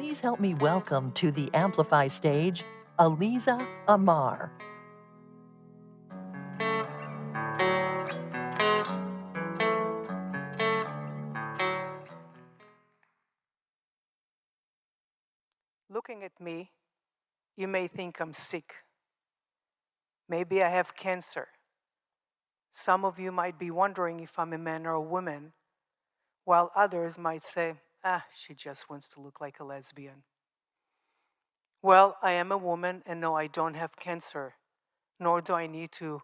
Please help me welcome to the Amplify stage, Aliza Amar. Looking at me, you may think I'm sick. Maybe I have cancer. Some of you might be wondering if I'm a man or a woman, while others might say, she just wants to look like a lesbian. Well, I am a woman, and no, I don't have cancer, nor do I need to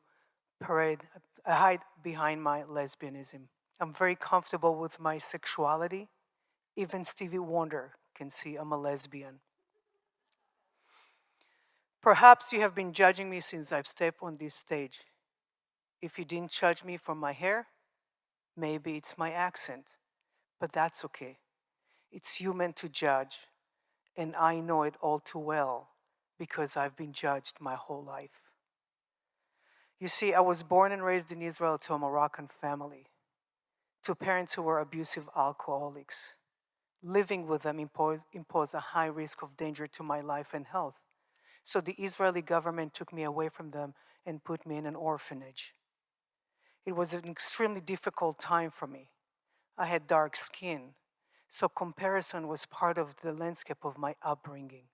hide behind my lesbianism. I'm very comfortable with my sexuality. Even Stevie Wonder can see I'm a lesbian. Perhaps you have been judging me since I've stepped on this stage. If you didn't judge me for my hair, maybe it's my accent, but that's okay. It's human to judge, and I know it all too well because I've been judged my whole life. You see, I was born and raised in Israel to a Moroccan family, to parents who were abusive alcoholics. Living with them imposed a high risk of danger to my life and health. So the Israeli government took me away from them and put me in an orphanage. It was an extremely difficult time for me. I had dark skin, so comparison was part of the landscape of my upbringing.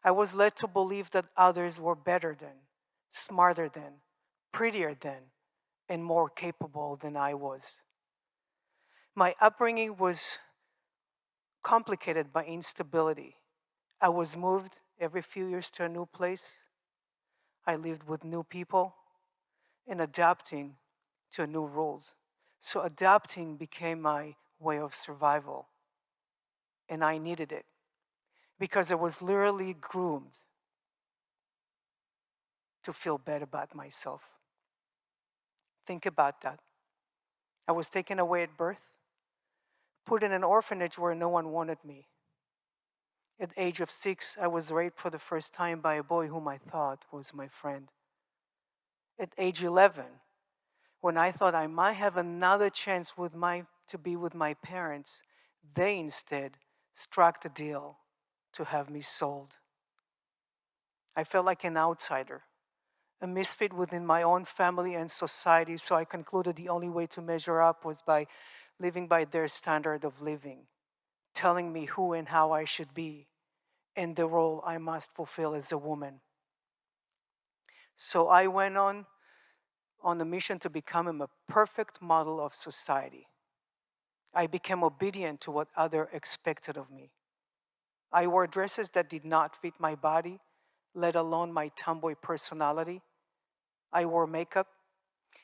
I was led to believe that others were better than, smarter than, prettier than, and more capable than I was. My upbringing was complicated by instability. I was moved every few years to a new place. I lived with new people and adapting to new rules. So adapting became my way of survival. And I needed it because I was literally groomed to feel bad about myself. Think about that. I was taken away at birth, put in an orphanage where no one wanted me. At the age of 6, I was raped for the first time by a boy whom I thought was my friend. At age 11, when I thought I might have another chance to be with my parents, they instead struck the deal to have me sold. I felt like an outsider, a misfit within my own family and society, so I concluded the only way to measure up was by living by their standard of living, telling me who and how I should be, and the role I must fulfill as a woman. So I went on a mission to become a perfect model of society. I became obedient to what others expected of me. I wore dresses that did not fit my body, let alone my tomboy personality. I wore makeup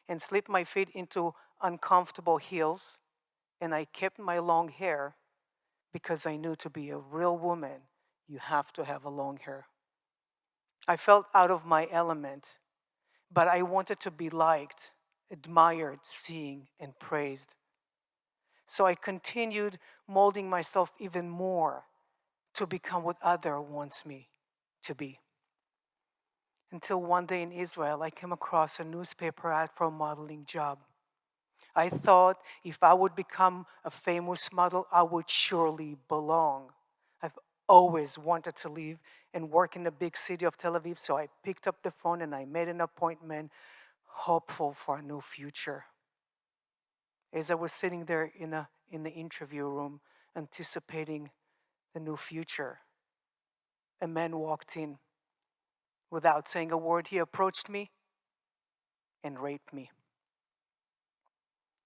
and slipped my feet into uncomfortable heels, and I kept my long hair because I knew to be a real woman, you have to have a long hair. I felt out of my element, but I wanted to be liked, admired, seen, and praised. So I continued molding myself even more to become what other wants me to be. Until one day in Israel, I came across a newspaper ad for a modeling job. I thought if I would become a famous model, I would surely belong. I've always wanted to live and work in the big city of Tel Aviv, so I picked up the phone and I made an appointment, hopeful for a new future. As I was sitting there in the interview room, anticipating the new future, a man walked in. Without saying a word, he approached me and raped me.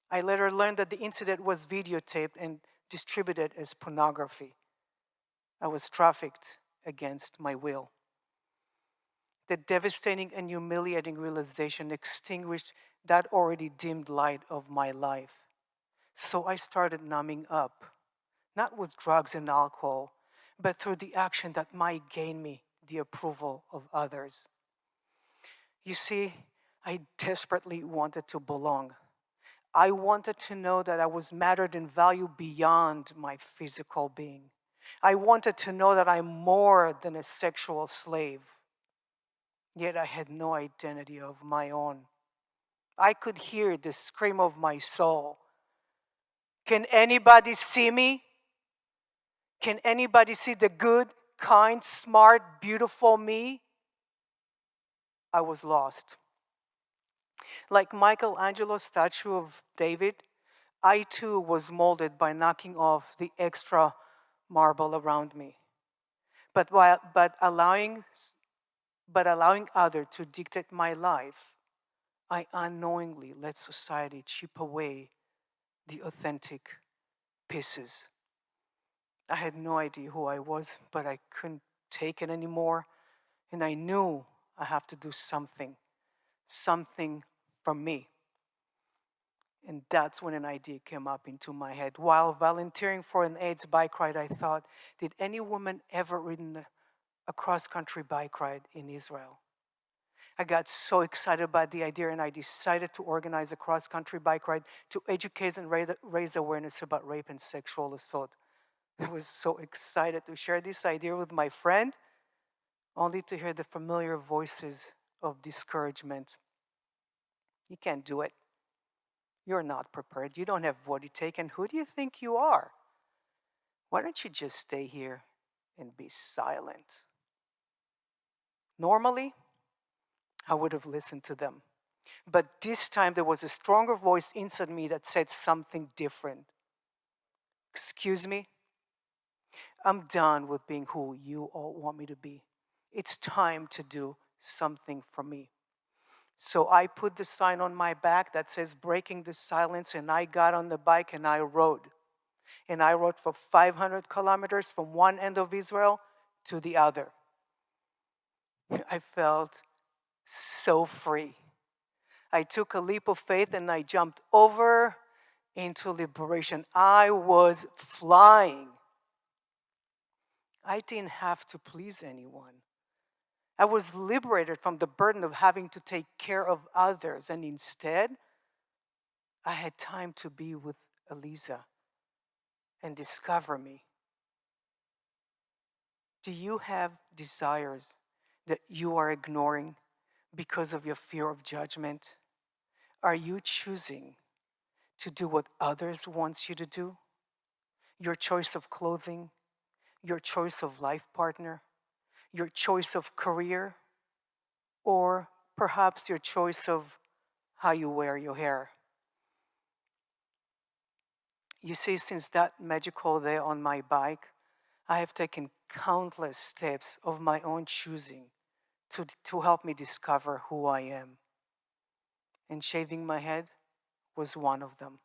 I later learned that the incident was videotaped and distributed as pornography. I was trafficked against my will. The devastating and humiliating realization extinguished that already dimmed light of my life. So I started numbing up, not with drugs and alcohol, but through the action that might gain me the approval of others. You see, I desperately wanted to belong. I wanted to know that I was mattered and valued beyond my physical being. I wanted to know that I'm more than a sexual slave. Yet I had no identity of my own. I could hear the scream of my soul. Can anybody see me? Can anybody see the good, kind, smart, beautiful me? I was lost. Like Michelangelo's statue of David, I too was molded by knocking off the extra marble around me. But allowing others to dictate my life, I unknowingly let society chip away the authentic pieces. I had no idea who I was, but I couldn't take it anymore. And I knew I have to do something for me. And that's when an idea came up into my head. While volunteering for an AIDS bike ride, I thought, did any woman ever ridden a cross-country bike ride in Israel? I got so excited about the idea, and I decided to organize a cross-country bike ride to educate and raise awareness about rape and sexual assault. I was so excited to share this idea with my friend, only to hear the familiar voices of discouragement. You can't do it. You're not prepared. You don't have what it takes. And who do you think you are? Why don't you just stay here and be silent? Normally, I would have listened to them. But this time there was a stronger voice inside me that said something different. Excuse me? I'm done with being who you all want me to be. It's time to do something for me. So I put the sign on my back that says breaking the silence, and I got on the bike and I rode. And I rode for 500 kilometers from one end of Israel to the other. I felt so free. I took a leap of faith and I jumped over into liberation. I was flying. I didn't have to please anyone. I was liberated from the burden of having to take care of others, and instead, I had time to be with Aliza and discover me. Do you have desires that you are ignoring because of your fear of judgment? Are you choosing to do what others want you to do? Your choice of clothing, your choice of life partner, your choice of career, or perhaps your choice of how you wear your hair. You see, since that magical day on my bike, I have taken countless steps of my own choosing to help me discover who I am. And shaving my head was one of them.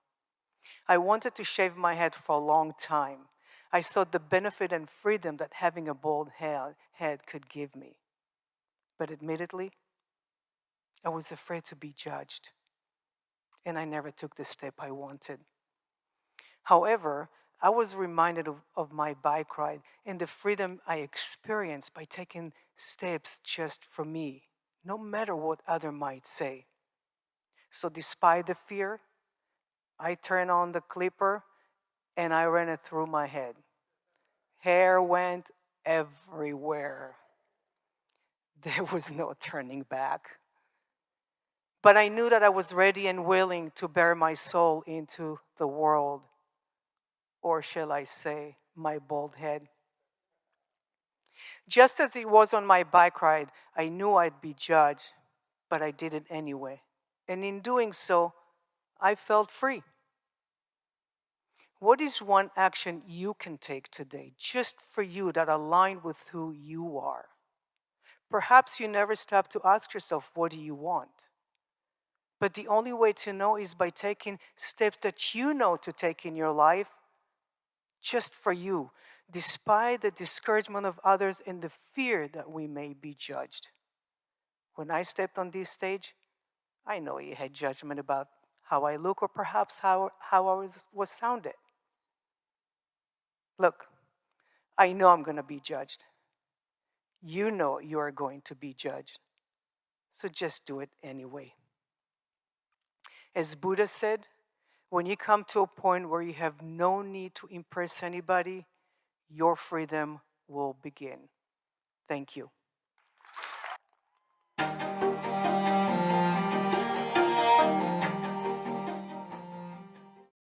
I wanted to shave my head for a long time. I saw the benefit and freedom that having a bald head could give me. But admittedly, I was afraid to be judged, and I never took the step I wanted. However, I was reminded of my bike ride and the freedom I experienced by taking steps just for me, no matter what others might say. So despite the fear, I turned on the clipper and I ran it through my head. Hair went everywhere. There was no turning back. But I knew that I was ready and willing to bear my soul into the world, or shall I say, my bald head. Just as it was on my bike ride, I knew I'd be judged, but I did it anyway. And in doing so, I felt free. What is one action you can take today, just for you, that aligns with who you are? Perhaps you never stop to ask yourself, what do you want? But the only way to know is by taking steps that you know to take in your life, just for you, despite the discouragement of others and the fear that we may be judged. When I stepped on this stage, I know you had judgment about how I look, or perhaps how I was sounded. Look, I know I'm going to be judged. You know you are going to be judged. So just do it anyway. As Buddha said, when you come to a point where you have no need to impress anybody, your freedom will begin. Thank you.